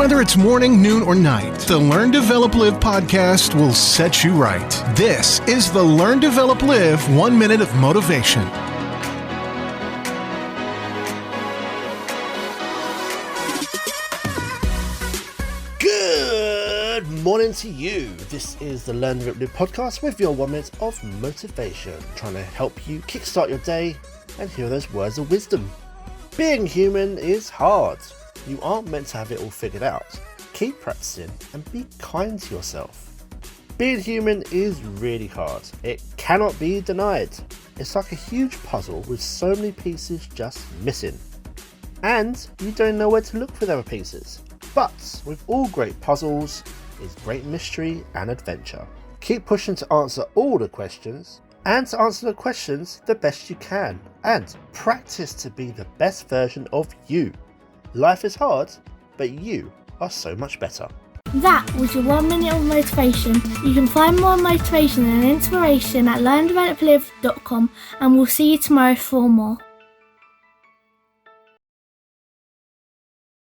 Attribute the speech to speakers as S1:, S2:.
S1: Whether it's morning, noon, or night, the Learn, Develop, Live podcast will set you right. This is the Learn, Develop, Live 1 Minute of Motivation.
S2: Good morning to you. This is the Learn, Develop, Live podcast with your 1 minute of motivation, trying to help you kickstart your day and hear those words of wisdom. Being human is hard. You aren't meant to have it all figured out. Keep practicing and be kind to yourself. Being human is really hard. It cannot be denied. It's like a huge puzzle with so many pieces just missing. And you don't know where to look for the other pieces. But with all great puzzles is great mystery and adventure. Keep pushing to answer all the questions, and to answer the questions the best you can, and practice to be the best version of you. Life is hard, but you are so much better.
S3: That was your 1 minute of motivation. You can find more motivation and inspiration at learndeveloplive.com, and we'll see you tomorrow for more.